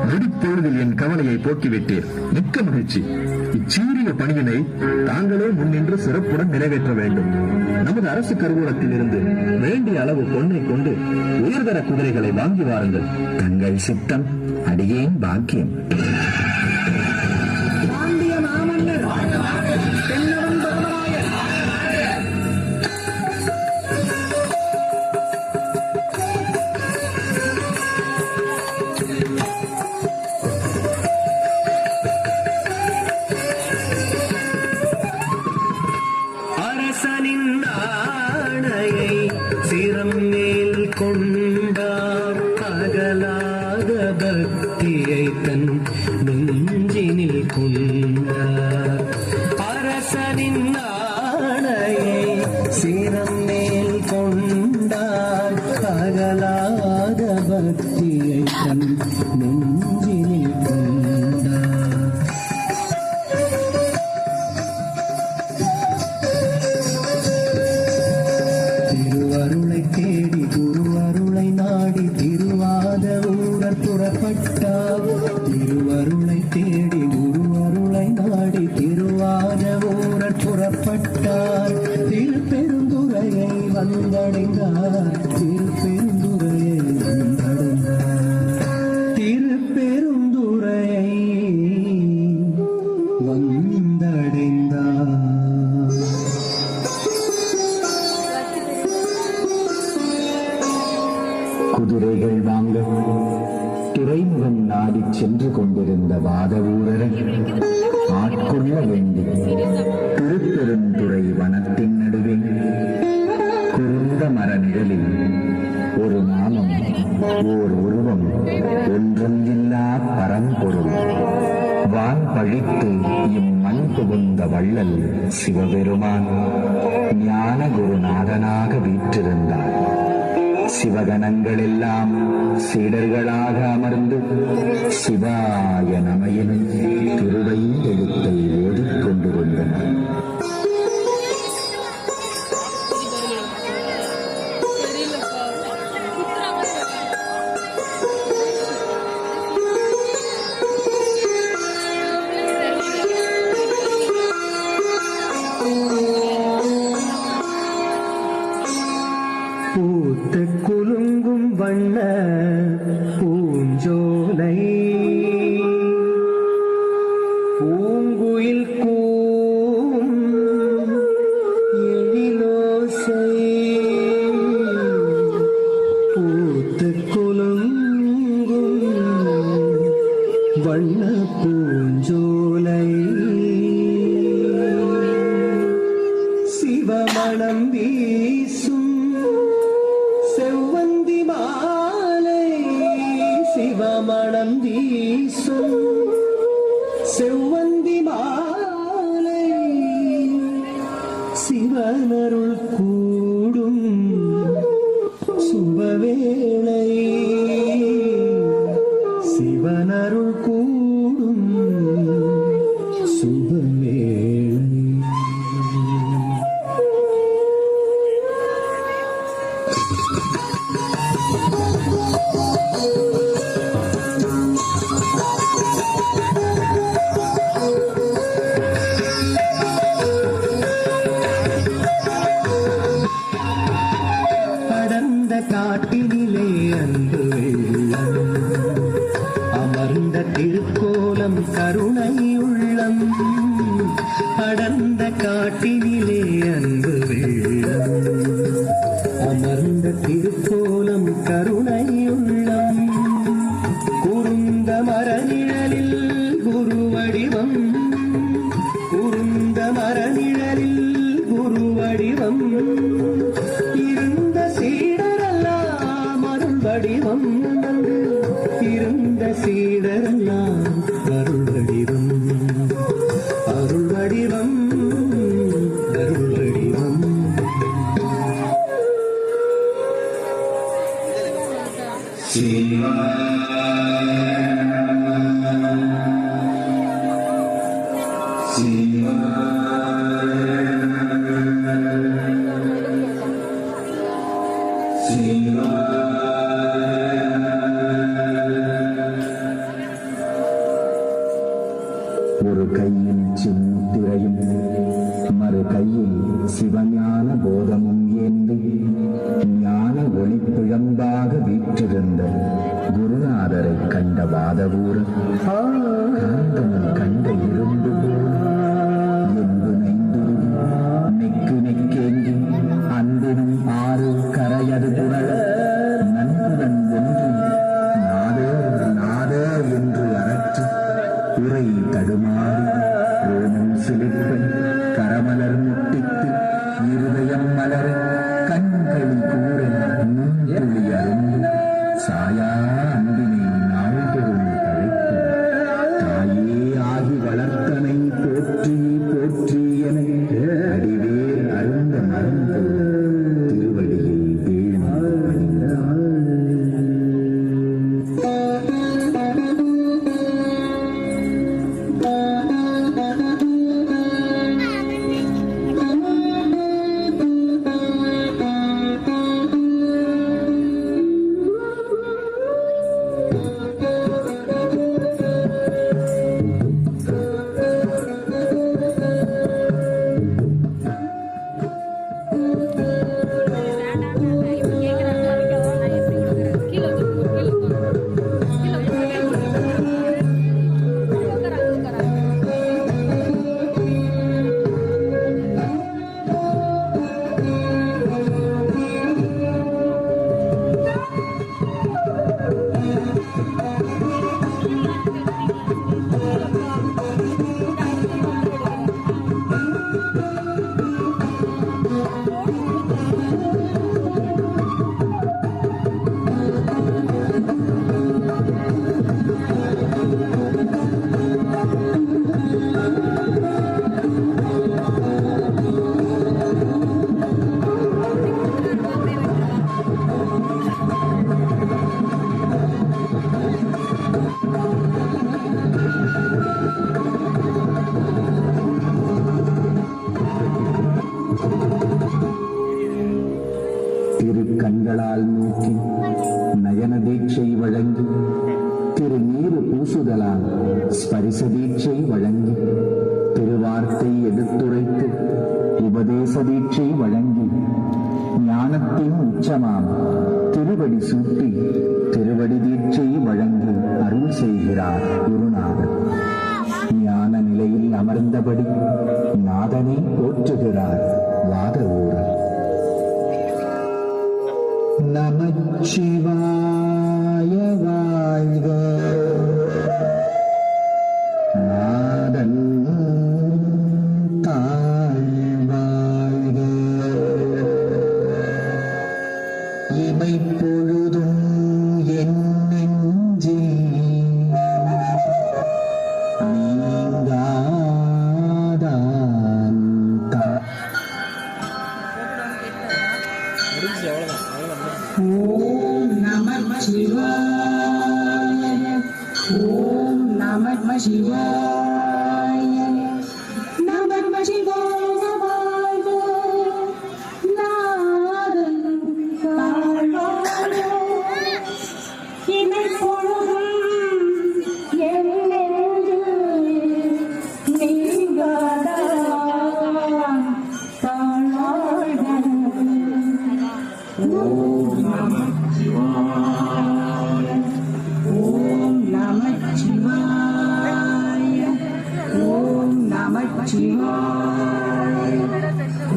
விடுப்பொழுதில் என் கவலையை போக்கிவிட்டீர். மிக்க மகிழ்ச்சி. இச்சீரிய பணியினை தாங்களே முன்னின்று சிறப்புடன் நிறைவேற்ற வேண்டும். நமது அரசு கருவூலத்தில் இருந்து வேண்டிய அளவு பொன்னை கொண்டு உயர்தர குதிரைகளை வாங்கி வாருங்கள். தங்கள் சித்தம், அடியேன் பாக்கியம். சிரம் மேல் கொண்டார் அகலாத பக்தியை தன் நெஞ்சினில் கொண்டார். அரசனின் ஆணையை சிரம் மேல் கொண்டார் அகலாத பக்தியை தன் நெஞ்சினில் கொண்டார். திருவருளை தேடி குரு அருளை நாடி திருவாத ஊரர் புறப்பட்டார். திருவருளை தேடி குரு அருளை நாடி திருவாத ஊரர் புறப்பட்டார். திருப்பெருந்துறையை வந்தடைந்தார். திருப்பெருந்துறையை வந்தடைந்தார். திருப்பெருந்துறையை வந்தடைந்தார். குதிரைகள் வாங்க துறைமுகம் நாடி சென்று கொண்டிருந்த வாத ஊரரை ஆட்கொள்ள வேண்டி திருப்பெருந்துறை வனத்தின் நடுவே குறுந்த மர நிழலில் ஒரு நாமம், ஓர் உருவம், ஒன்றும் இல்லா பரம்பொருள் வான் பழித்து இம்மண் புகுந்த வள்ளல் சிவபெருமான் ஞான குருநாதனாக வீற்றிருந்தார். சிவகணங்கள் எல்லாம் சீடர்களாக அமர்ந்து சிவாய நமயின் திருவை எழுத்தை ஓதிக்கொண்டிருந்தனர். பூத்து குலுங்கும் வண்ண பூஞ்சோலை பூங்குயில் கூம் எழிலோசை. பூத்து குலுங்கும் வண்ண பூஞ்சோலை சிவமணம் வீசும் செவ்வந்தி மாலை. சிவமணம் வீசும் செவ்வந்தி மாலை. சிவனருள் கூடும் சுபவேளை. சிவனருள் கூடும் சுபவேளை. காட்டினிலே அன்பு வெள்ளம் அமர்ந்த திருக்கோலம் கருணை உள்ளம். அடர்ந்த காட்டினிலே அன்பு வெள்ளம் அமர்ந்த திருக்கோலம் கருணை உள்ளம். குறுந்த மரநிழலில் குரு வடிவம். குறுந்த மரநிழலில் குரு வடிவம். இருந்த சீடரெல்லாம் அருள் வடிவம். இருந்த சீடரெல்லாம் அருள் வடிவம். அருள் வடிவம். அருள் வடிவம். சிவா சிவா சிவா ஒரு கையில் சின்முத்திரையும் மறு கையில் சிவஞான போதமும் ஏந்தி ஞான ஒளி பிழம்பாக வீற்றிருந்த குருநாதரை கண்ட வாதவூரர் காந்தமும் கண்ட இரும்பு என்பு நைந்துருகி நெக்கு நெக்கேங்கி அன்பினும் ஆறு கரையது புரள நண்புடன் ஒன்று நாதே நாதே என்று அரற்றி உரை தடுமாறி ஓமம் சிலிப்பன் கரமலர் முட்டித்து இருதயம் மலர கண்களி கூற நுண்துளி அரும்பு சாயா அன்பினை நாள்தோறும் தழைத்து தாயே ஆகி வளர்த்தனை போற்றி போற்றி என அடிவேர் அருந்த மறந்து திருவடியில் வீழ்ந்து அணிந்தார். திருக்கண்களால் நோக்கி நயன தீட்சை வழங்கி திருநீறு பூசுதலால் ஸ்பரிச தீட்சை வழங்கி திருவார்த்தை எடுத்துரைத்து உபதேச தீட்சை வழங்கி ஞானத்தின் உச்சமாம் திருவடி சூட்டி திருவடி தீட்சை வழங்கி அருள் செய்கிறார் குருநாதர். ஞான நிலையில் அமர்ந்தபடி நாதனை போற்றுகிறார் வாதவூரர். நமச்சிவாய வாழ்க, நாதன் தாழ் வாழ்க, இமை பொழுதும் என் நெஞ்சில் நீங்காதான் ஓம் நமः சிவாய, ஓம் நமः சிவாய, நமः சிவாய வாழ்க, நாதன் தாழ் வாழ்க, இமை பொழுதும் என் நெஞ்சில் நீங்காதான் தாழ் வாழ்க. ஓம் நமः சிவாய, ஓம் நமः சிவாய, ஓம் நமः சிவாய,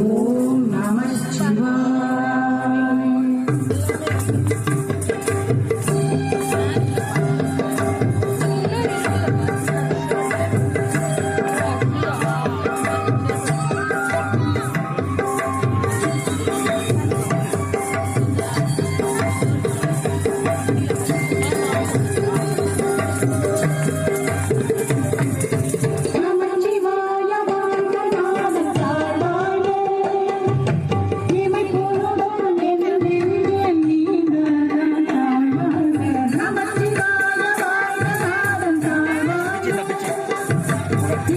ஓம் நமः சிவாய. நமச்சிவாய வாழ்க, நாதன் தாழ் வாழ்க, இமை பொழுதும் என் நெஞ்சில் நீங்காதான் தாழ் வாழ்க. நமச்சிவாய வாழ்க, நாதன் தாழ் வாழ்க,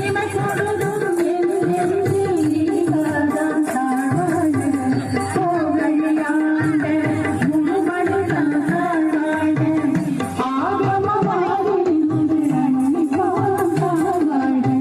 இமை பொழுதும் என் நெஞ்சில் நீங்காதான் தாழ் வாழ்க. கோகழியாண்ட முழுமனிதன் தாழ் வாழ்க, ஆகமவாதி நின்று அன்னிப்பான் தாழ் வாழ்க.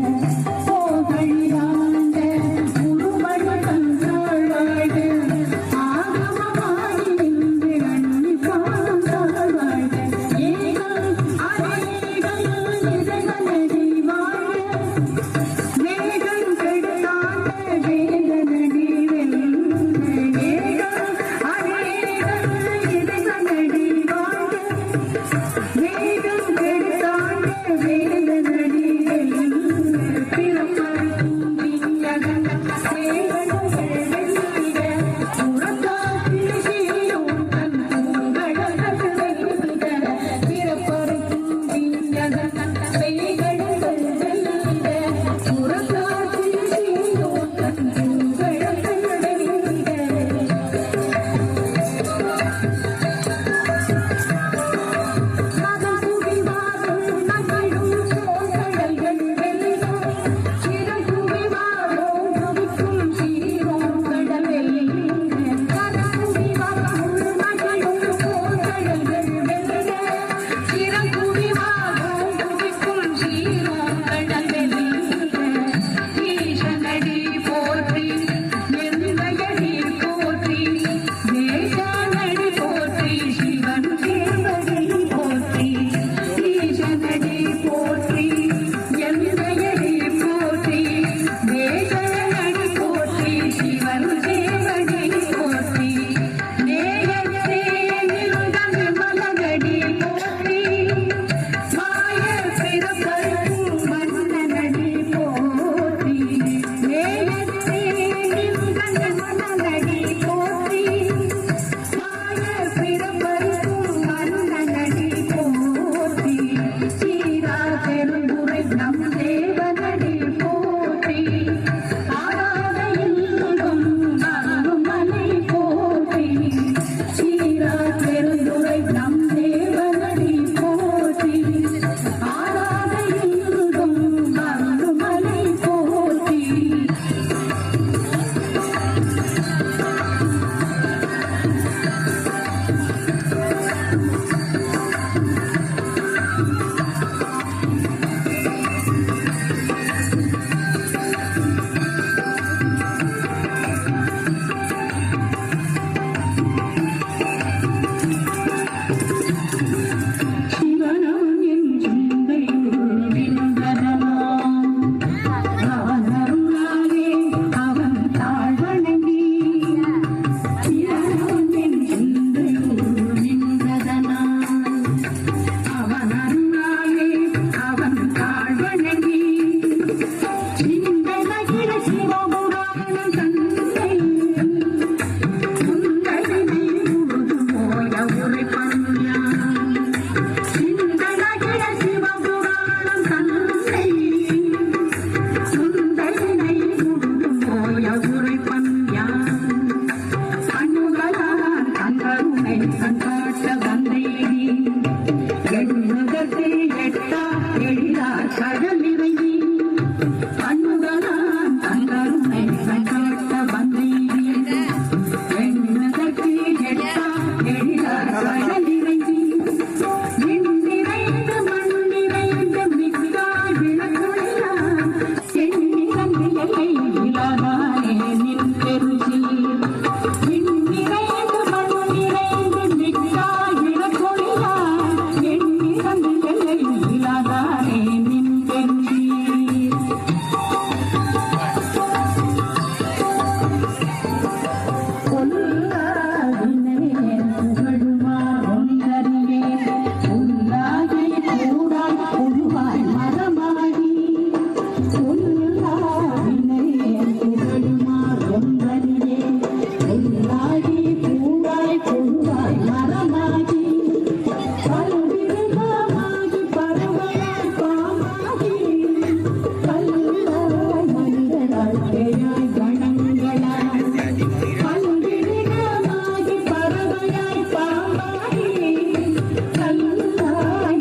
இல்லாதானே நின் பெண்டி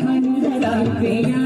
மனிதராய்